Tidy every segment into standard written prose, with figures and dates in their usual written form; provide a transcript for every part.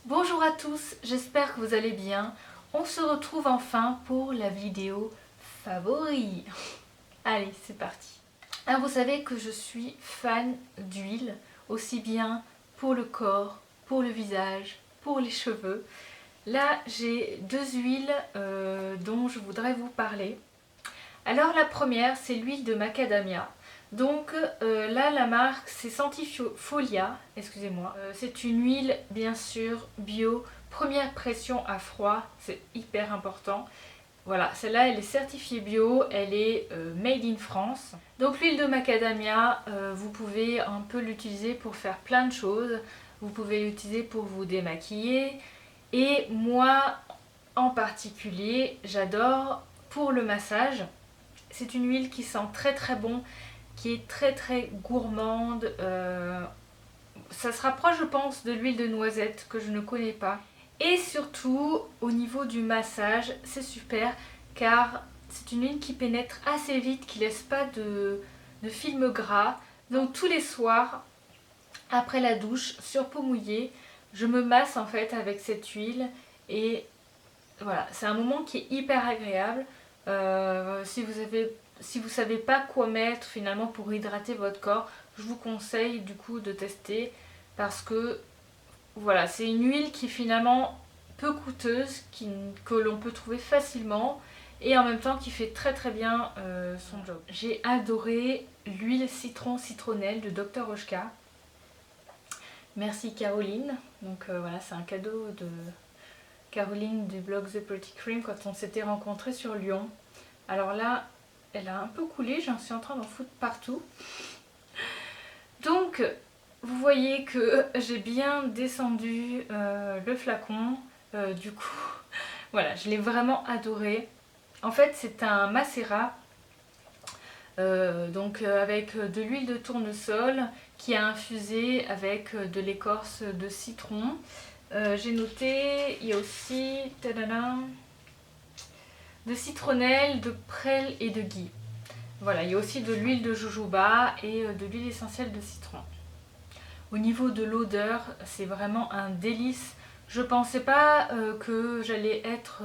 Bonjour à tous, j'espère que vous allez bien. On se retrouve enfin pour la vidéo favori. Allez, c'est parti. Alors vous savez que je suis fan d'huile, aussi bien pour le corps, pour le visage, pour les cheveux. Là, j'ai deux huiles dont je voudrais vous parler. Alors la première, c'est l'huile de macadamia. Donc là, la marque, c'est Santifolia, excusez-moi. C'est une huile, bien sûr, bio, première pression à froid, c'est hyper important. Voilà, celle-là, elle est certifiée bio, elle est made in France. Donc l'huile de macadamia, vous pouvez un peu l'utiliser pour faire plein de choses. Vous pouvez l'utiliser pour vous démaquiller. Et moi, en particulier, j'adore pour le massage. C'est une huile qui sent très très bon, qui est très très gourmande. Ça se rapproche, je pense, de l'huile de noisette que je ne connais pas. Et surtout, au niveau du massage, c'est super car c'est une huile qui pénètre assez vite, qui laisse pas de film gras. Donc tous les soirs, après la douche, sur peau mouillée, je me masse en fait avec cette huile et voilà, c'est un moment qui est hyper agréable. Si vous savez pas quoi mettre finalement pour hydrater votre corps, je vous conseille du coup de tester parce que voilà, c'est une huile qui est finalement peu coûteuse, que l'on peut trouver facilement et en même temps qui fait très très bien son job. J'ai adoré l'huile citron citronnelle de Dr. Oshka. Merci Caroline. Donc voilà, c'est un cadeau de Caroline du blog The Pretty Cream quand on s'était rencontrés sur Lyon. Alors là, elle a un peu coulé, j'en suis en train d'en foutre partout. Donc, vous voyez que j'ai bien descendu le flacon. Du coup, voilà, je l'ai vraiment adoré. En fait, c'est un macérat, avec de l'huile de tournesol qui a infusé avec de l'écorce de citron. J'ai noté, il y a aussi de citronnelle, de prêle et de gui. Voilà, il y a aussi de l'huile de jojoba et de l'huile essentielle de citron. Au niveau de l'odeur, c'est vraiment un délice. Je pensais pas que j'allais être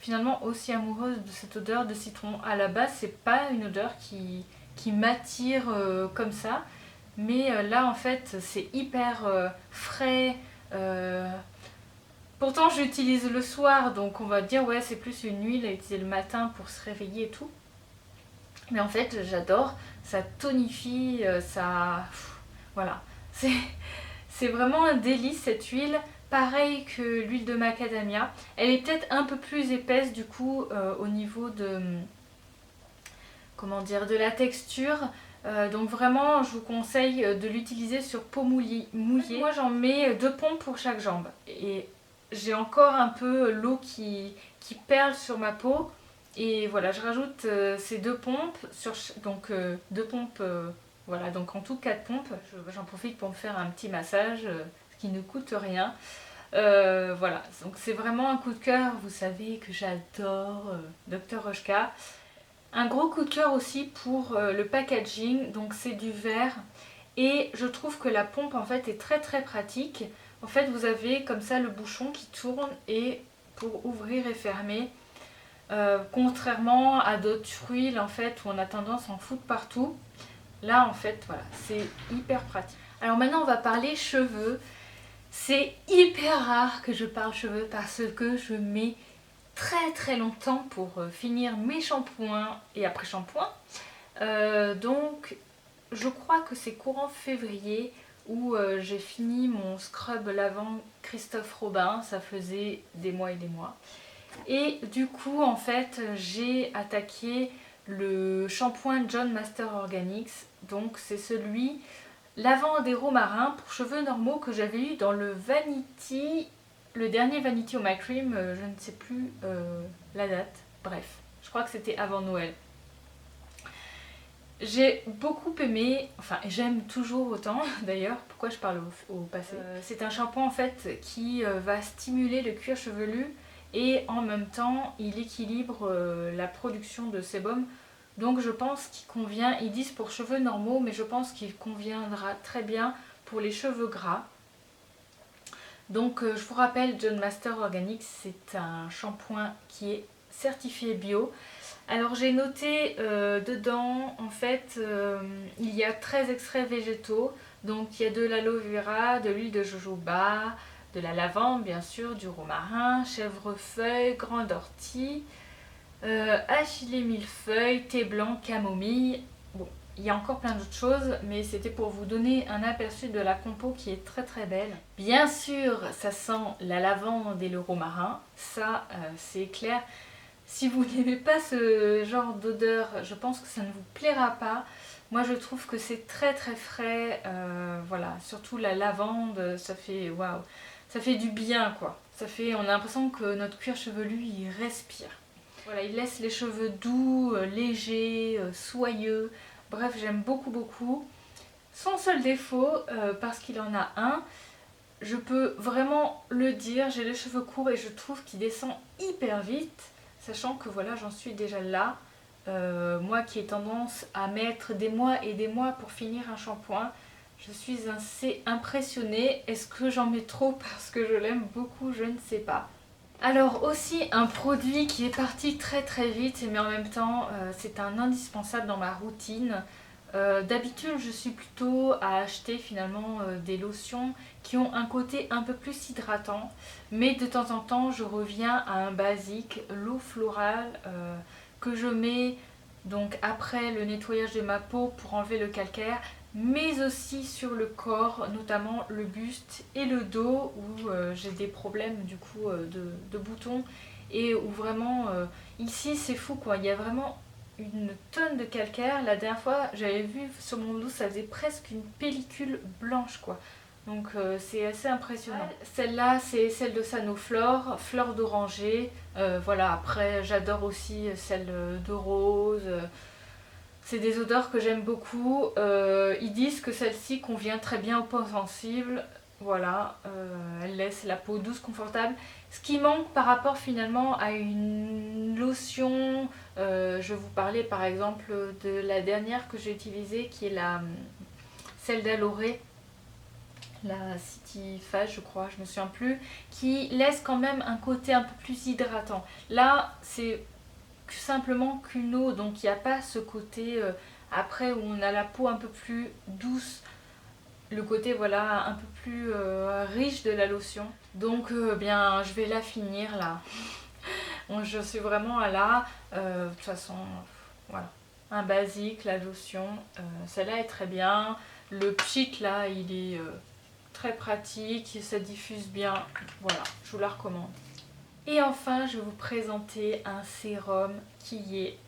finalement aussi amoureuse de cette odeur de citron. À la base, c'est pas une odeur qui m'attire comme ça. Mais là, en fait, c'est hyper frais. Pourtant, j'utilise le soir, donc on va dire, ouais, c'est plus une huile à utiliser le matin pour se réveiller et tout. Mais en fait, j'adore. Ça tonifie, voilà. C'est vraiment un délice cette huile. Pareil que l'huile de macadamia. Elle est peut-être un peu plus épaisse du coup au niveau de, comment dire, de la texture. Donc vraiment, je vous conseille de l'utiliser sur peau mouillée. Moi, j'en mets 2 pompes pour chaque jambe. Et j'ai encore un peu l'eau qui perle sur ma peau. Et voilà, je rajoute ces 2 pompes, donc 2 pompes, voilà, donc en tout 4 pompes. J'en profite pour me faire un petit massage, ce qui ne coûte rien. Voilà, donc c'est vraiment un coup de cœur. Vous savez que j'adore Dr. Oshka. Un gros coup de cœur aussi pour le packaging, donc c'est du verre. Et je trouve que la pompe en fait est très très pratique. En fait, vous avez comme ça le bouchon qui tourne et pour ouvrir et fermer. Contrairement à d'autres huiles en fait où on a tendance à en foutre partout, là en fait voilà, c'est hyper pratique. Alors maintenant on va parler cheveux. C'est hyper rare que je parle cheveux parce que je mets très très longtemps pour finir mes shampoings et après shampoing. Donc je crois que c'est courant février où j'ai fini mon scrub lavant Christophe Robin. Ça faisait des mois et des mois. Et du coup, en fait, j'ai attaqué le shampoing John Master Organics. Donc, c'est celui lavandero marin pour cheveux normaux que j'avais eu dans le Vanity, le dernier Vanity au My Cream. Je ne sais plus la date. Bref, je crois que c'était avant Noël. J'ai beaucoup aimé, enfin j'aime toujours autant d'ailleurs, pourquoi je parle au passé. C'est un shampoing en fait qui va stimuler le cuir chevelu et en même temps il équilibre la production de sébum. Donc je pense qu'il convient, ils disent pour cheveux normaux, mais je pense qu'il conviendra très bien pour les cheveux gras. Donc je vous rappelle, John Master Organics, c'est un shampoing qui est certifié bio. Alors j'ai noté dedans, en fait, il y a 13 extraits végétaux. Donc il y a de l'aloe vera, de l'huile de jojoba, de la lavande bien sûr, du romarin, chèvrefeuille, grande ortie, achillée millefeuille, thé blanc, camomille. Bon, il y a encore plein d'autres choses, mais c'était pour vous donner un aperçu de la compo qui est très très belle. Bien sûr, ça sent la lavande et le romarin, ça c'est clair. Si vous n'aimez pas ce genre d'odeur, je pense que ça ne vous plaira pas. Moi je trouve que c'est très très frais, voilà, surtout la lavande, ça fait waouh, ça fait du bien quoi. On a l'impression que notre cuir chevelu il respire. Voilà, il laisse les cheveux doux, légers, soyeux. Bref, j'aime beaucoup beaucoup. Son seul défaut, parce qu'il en a un, je peux vraiment le dire, j'ai les cheveux courts et je trouve qu'il descend hyper vite, sachant que voilà, j'en suis déjà là. Moi qui ai tendance à mettre des mois et des mois pour finir un shampoing, je suis assez impressionnée. Est-ce que j'en mets trop parce que je l'aime beaucoup? Je ne sais pas. Alors aussi un produit qui est parti très très vite mais en même temps c'est un indispensable dans ma routine. D'habitude je suis plutôt à acheter finalement des lotions qui ont un côté un peu plus hydratant, mais de temps en temps je reviens à un basique, l'eau florale que je mets donc après le nettoyage de ma peau pour enlever le calcaire, mais aussi sur le corps, notamment le buste et le dos où j'ai des problèmes du coup de boutons et où vraiment ici c'est fou quoi, il y a vraiment une tonne de calcaire. La dernière fois j'avais vu sur mon dos ça faisait presque une pellicule blanche quoi. Donc c'est assez impressionnant. Celle-là c'est celle de Sanoflore, fleur d'oranger. Voilà, après j'adore aussi celle de rose. C'est des odeurs que j'aime beaucoup. Ils disent que celle-ci convient très bien aux peaux sensibles. Voilà, elle laisse la peau douce, confortable. Ce qui manque par rapport finalement à une lotion, je vais vous parler par exemple de la dernière que j'ai utilisée qui est celle d'Aloré, la City Phase je crois, je me souviens plus, qui laisse quand même un côté un peu plus hydratant. Là c'est simplement qu'une eau, donc il n'y a pas ce côté après où on a la peau un peu plus douce, le côté voilà un peu plus riche de la lotion. Donc bien je vais la finir là. Bon, je suis vraiment à là. De toute façon voilà, un basique, la lotion, celle-là est très bien. Le pchit là il est très pratique, ça diffuse bien, voilà, je vous la recommande. Et enfin, je vais vous présenter un sérum qui est...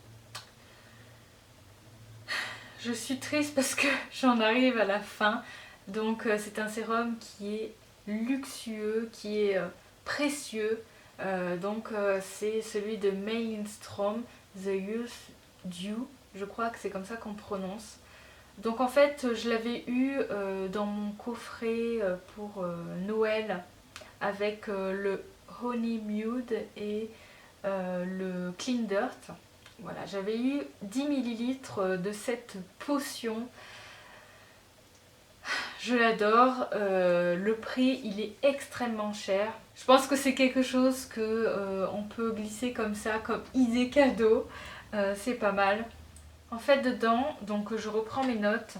Je suis triste parce que j'en arrive à la fin. Donc c'est un sérum qui est luxueux, qui est précieux. C'est celui de Mainstrom, The Youth Dew. Je crois que c'est comme ça qu'on prononce. Donc en fait, je l'avais eu dans mon coffret pour Noël avec le Honey Mute et le Clean Dirt. Voilà, j'avais eu 10 ml de cette potion. Je l'adore. Le prix, il est extrêmement cher. Je pense que c'est quelque chose que on peut glisser comme ça, comme idée cadeau. C'est pas mal. En fait, dedans, donc je reprends mes notes.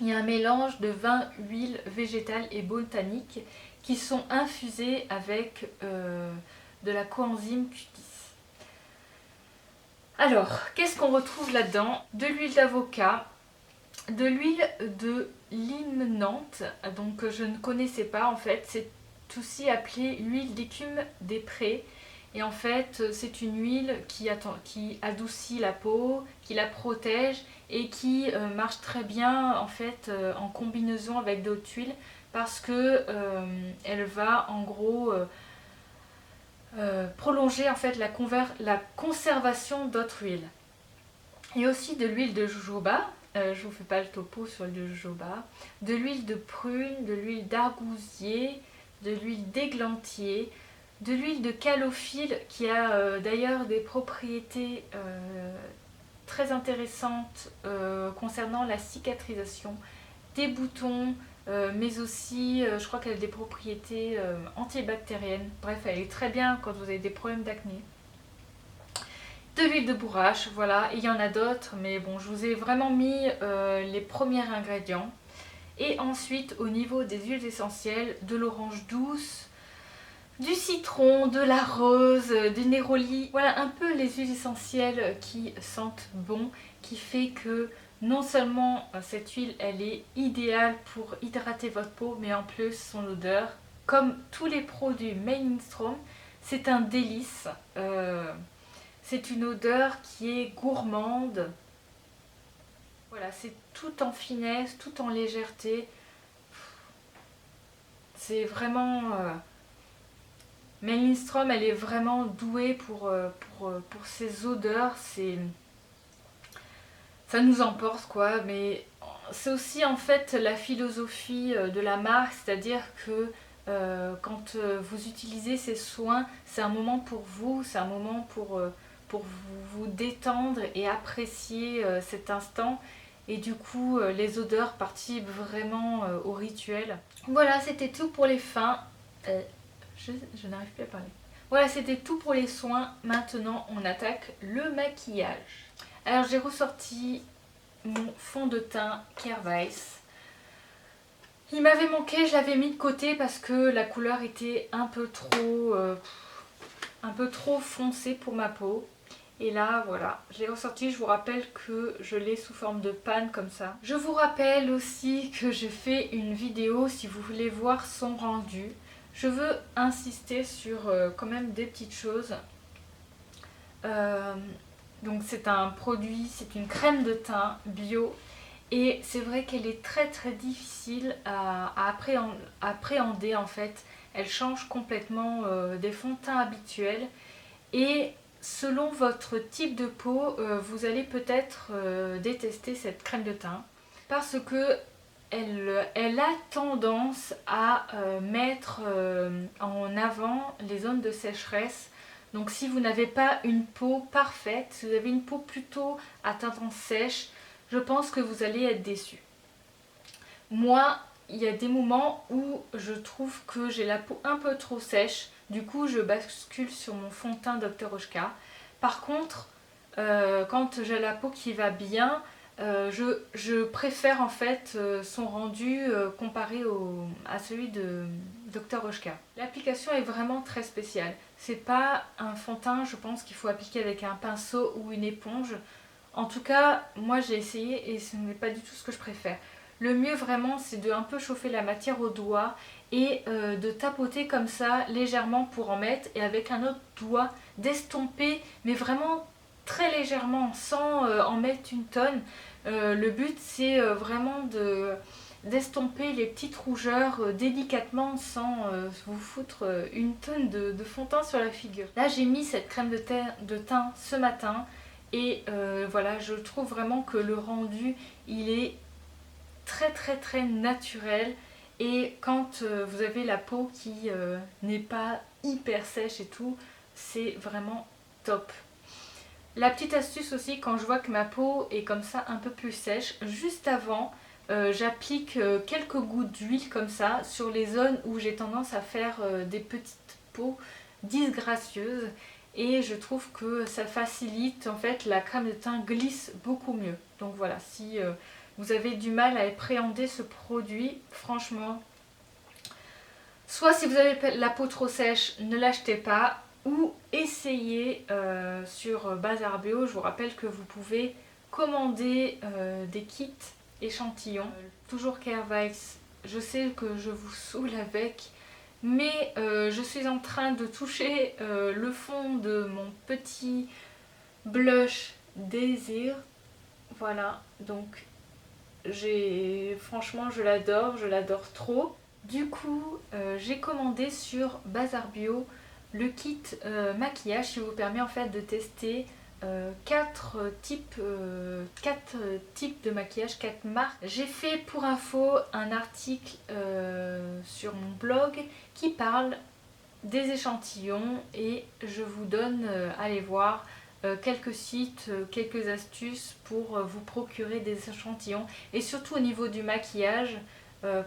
Il y a un mélange de 20 huiles végétales et botaniques qui sont infusées avec de la coenzyme Q10. Alors, qu'est-ce qu'on retrouve là-dedans? De l'huile d'avocat, de l'huile de lime Nantes, donc je ne connaissais pas en fait, c'est aussi appelé l'huile d'écume des prés. Et en fait, c'est une huile qui adoucit la peau, qui la protège et qui marche très bien en fait en combinaison avec d'autres huiles parce que elle va en gros prolonger en fait la conservation d'autres huiles. Et aussi de l'huile de jojoba, je vous fais pas le topo sur l'huile de jojoba, de l'huile de prune, de l'huile d'argousier, de l'huile d'églantier, de l'huile de calophylle qui a d'ailleurs des propriétés très intéressantes concernant la cicatrisation des boutons, mais aussi je crois qu'elle a des propriétés antibactériennes. Bref, elle est très bien quand vous avez des problèmes d'acné. De l'huile de bourrache, voilà, il y en a d'autres, mais bon, je vous ai vraiment mis les premiers ingrédients. Et ensuite, au niveau des huiles essentielles, de l'orange douce, du citron, de la rose, du néroli. Voilà un peu les huiles essentielles qui sentent bon, qui fait que non seulement cette huile, elle est idéale pour hydrater votre peau, mais en plus son odeur, comme tous les produits Made in Strom, c'est un délice. C'est une odeur qui est gourmande. Voilà, c'est tout en finesse, tout en légèreté. C'est vraiment... Made in Strom, elle est vraiment douée pour ses odeurs. Ça nous emporte quoi, mais c'est aussi en fait la philosophie de la marque, c'est-à-dire que quand vous utilisez ces soins, c'est un moment pour vous, c'est un moment pour vous détendre et apprécier cet instant. Et du coup, les odeurs participent vraiment au rituel. Voilà, c'était tout pour les fins. Je n'arrive plus à parler. Voilà, c'était tout pour les soins. Maintenant, on attaque le maquillage. Alors, j'ai ressorti mon fond de teint Kervice. Il m'avait manqué, je l'avais mis de côté parce que la couleur était un peu trop foncée pour ma peau. Et là, voilà, je l'ai ressorti. Je vous rappelle que je l'ai sous forme de panne comme ça. Je vous rappelle aussi que je fais une vidéo si vous voulez voir son rendu. Je veux insister sur quand même des petites choses. Donc c'est un produit, c'est une crème de teint bio. Et c'est vrai qu'elle est très très difficile à appréhender en fait. Elle change complètement des fonds de teint habituels. Et selon votre type de peau, vous allez peut-être détester cette crème de teint. Parce que elle a tendance à mettre en avant les zones de sécheresse. Donc si vous n'avez pas une peau parfaite, si vous avez une peau plutôt à tendance sèche, je pense que vous allez être déçu. Moi, il y a des moments où je trouve que j'ai la peau un peu trop sèche. Du coup, je bascule sur mon fond de teint Dr. Oshka. Par contre, quand j'ai la peau qui va bien, je préfère en fait son rendu comparé à celui de Dr. Oshka. L'application est vraiment très spéciale. C'est pas un fond de teint, je pense qu'il faut appliquer avec un pinceau ou une éponge. En tout cas, moi j'ai essayé et ce n'est pas du tout ce que je préfère. Le mieux vraiment, c'est de un peu chauffer la matière au doigt et de tapoter comme ça légèrement pour en mettre, et avec un autre doigt d'estomper, mais vraiment très légèrement sans en mettre une tonne. Le but c'est vraiment d'estomper les petites rougeurs délicatement sans vous foutre une tonne de fond de teint sur la figure. Là j'ai mis cette crème de teint ce matin et voilà, je trouve vraiment que le rendu il est très très très naturel. Et quand vous avez la peau qui n'est pas hyper sèche et tout, c'est vraiment top. La petite astuce aussi, quand je vois que ma peau est comme ça un peu plus sèche, juste avant, j'applique quelques gouttes d'huile comme ça sur les zones où j'ai tendance à faire des petites peaux disgracieuses. Et je trouve que ça facilite, en fait, la crème de teint glisse beaucoup mieux. Donc voilà, si vous avez du mal à appréhender ce produit, franchement, soit si vous avez la peau trop sèche, ne l'achetez pas, ou essayez sur Bazar Bio. Je vous rappelle que vous pouvez commander des kits échantillons. Toujours Kervice, je sais que je vous saoule avec, mais je suis en train de toucher le fond de mon petit blush Désir. Voilà, donc franchement je l'adore trop. Du coup j'ai commandé sur Bazar Bio le kit maquillage qui vous permet en fait de tester 4 types de maquillage, 4 marques. J'ai fait pour info un article sur mon blog qui parle des échantillons et je vous donne, allez voir, quelques sites, quelques astuces pour vous procurer des échantillons. Et surtout au niveau du maquillage,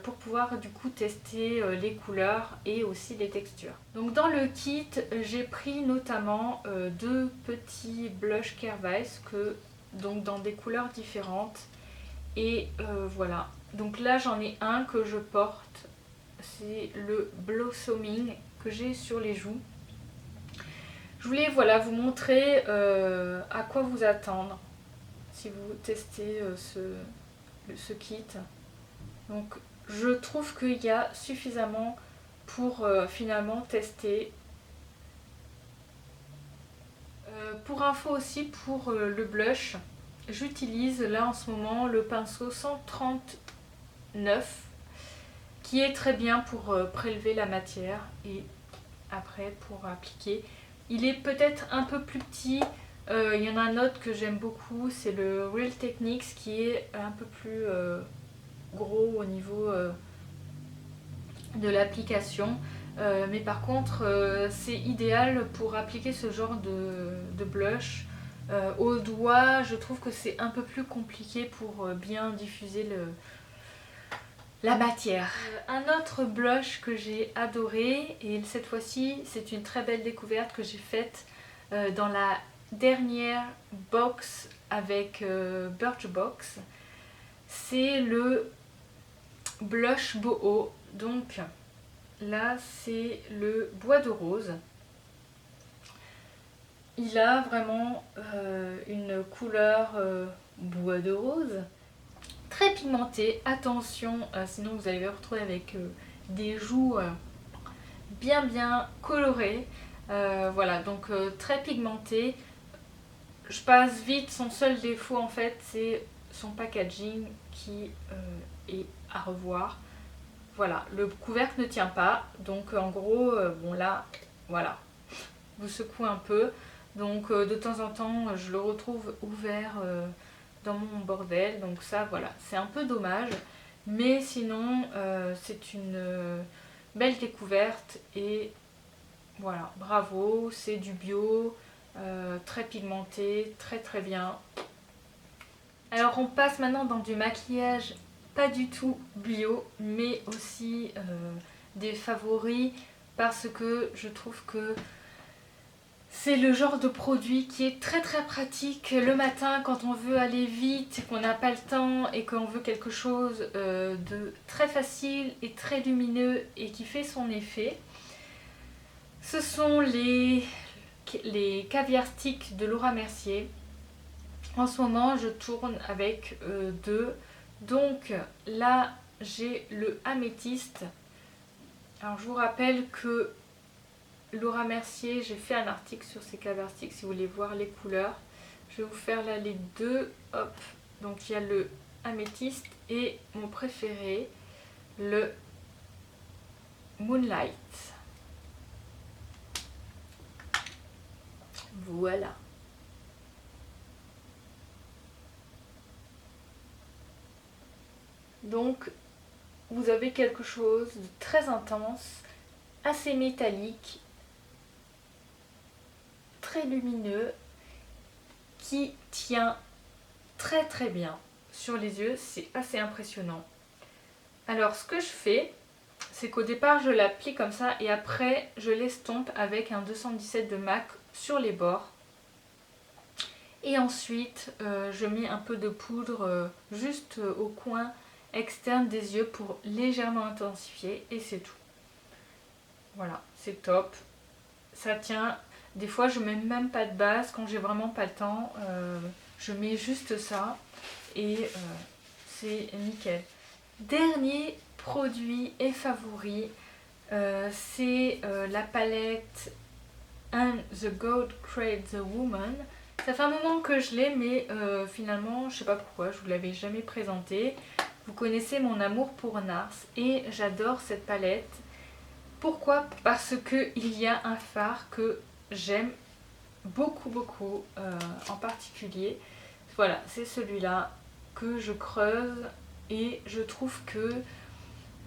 pour pouvoir du coup tester les couleurs et aussi les textures. Donc dans le kit, j'ai pris notamment deux petits blush Kervice donc dans des couleurs différentes. Et voilà, donc là j'en ai un que je porte, c'est le Blossoming que j'ai sur les joues. Je voulais voilà, vous montrer à quoi vous attendre si vous testez ce kit. Donc je trouve qu'il y a suffisamment pour finalement tester. Pour info aussi, pour le blush, j'utilise là en ce moment le pinceau 139 qui est très bien pour prélever la matière et après pour appliquer. Il est peut-être un peu plus petit, il y en a un autre que j'aime beaucoup, c'est le Real Techniques qui est un peu plus gros au niveau de l'application. Mais par contre c'est idéal pour appliquer ce genre de blush. Au doigt, je trouve que c'est un peu plus compliqué pour bien diffuser la matière. Un autre blush que j'ai adoré, et cette fois-ci c'est une très belle découverte que j'ai faite dans la dernière box avec Birchbox, c'est le blush boho. Donc là c'est le bois de rose. Il a vraiment une couleur bois de rose, très pigmenté. Attention, sinon vous allez vous retrouver avec des joues bien colorées. Voilà, donc très pigmenté. Je passe vite, son seul défaut en fait c'est son packaging qui est à revoir. Voilà, le couvercle ne tient pas, donc en gros, bon là, voilà, vous secouez un peu. Donc de temps en temps je le retrouve ouvert dans mon bordel, donc ça voilà, c'est un peu dommage, mais sinon c'est une belle découverte et voilà, bravo, c'est du bio, très pigmenté, très bien. Alors on passe maintenant dans du maquillage pas du tout bio, mais aussi des favoris, parce que je trouve que c'est le genre de produit qui est très pratique le matin quand on veut aller vite, qu'on n'a pas le temps et qu'on veut quelque chose de très facile et très lumineux et qui fait son effet. Ce sont les caviar sticks de Laura Mercier. En ce moment je tourne avec deux. Donc là j'ai le améthyste. Alors je vous rappelle que Laura Mercier, j'ai fait un article sur ces caviar sticks si vous voulez voir les couleurs. Je vais vous faire là les deux. Hop. Donc il y a le améthyste et mon préféré, le Moonlight. Voilà. Donc vous avez quelque chose de très intense, assez métallique, très lumineux, qui tient très bien sur les yeux, c'est assez impressionnant. Alors ce que je fais, c'est qu'au départ je l'applique comme ça et après je l'estompe avec un 217 de MAC sur les bords. Et ensuite je mets un peu de poudre juste au coin externe des yeux pour légèrement intensifier et c'est tout. Voilà, c'est top. Ça tient. Des fois je mets même pas de base quand j'ai vraiment pas le temps. Je mets juste ça et c'est nickel. Dernier produit et favori, c'est la palette And the God Created the Woman. Ça fait un moment que je l'ai, mais finalement je sais pas pourquoi, je vous l'avais jamais présenté. Vous connaissez mon amour pour NARS et j'adore cette palette. Pourquoi? Parce qu'il y a un fard que j'aime beaucoup en particulier. Voilà, c'est celui-là que je creuse et je trouve que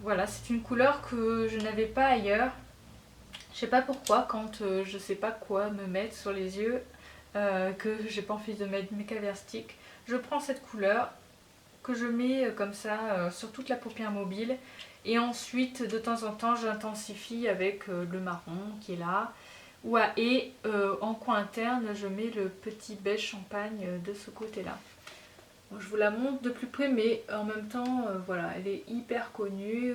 voilà, c'est une couleur que je n'avais pas ailleurs. Je sais pas pourquoi, quand je sais pas quoi me mettre sur les yeux, que j'ai pas envie de mettre mes caviar sticks, je prends cette couleur que je mets comme ça sur toute la paupière mobile. Et ensuite, de temps en temps, j'intensifie avec le marron qui est là. Et en coin interne, je mets le petit beige champagne de ce côté-là. Bon, je vous la montre de plus près, mais en même temps, voilà, elle est hyper connue.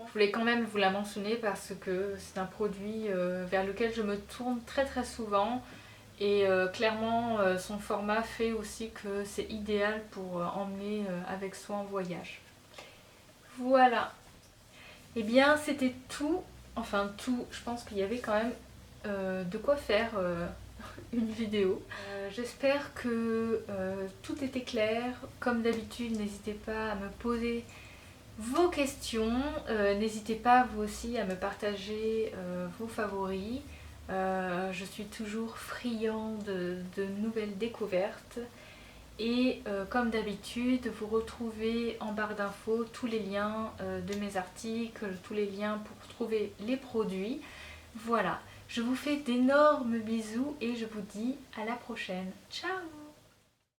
Je voulais quand même vous la mentionner parce que c'est un produit vers lequel je me tourne très très souvent. Et clairement, son format fait aussi que c'est idéal pour emmener avec soi en voyage. Voilà. Et bien, c'était tout. Enfin, tout. Je pense qu'il y avait quand même de quoi faire une vidéo. J'espère que tout était clair. Comme d'habitude, n'hésitez pas à me poser vos questions. N'hésitez pas vous aussi à me partager vos favoris. Je suis toujours friande de nouvelles découvertes. Et comme d'habitude, vous retrouvez en barre d'infos tous les liens de mes articles, tous les liens pour trouver les produits. Voilà, je vous fais d'énormes bisous et je vous dis à la prochaine. Ciao!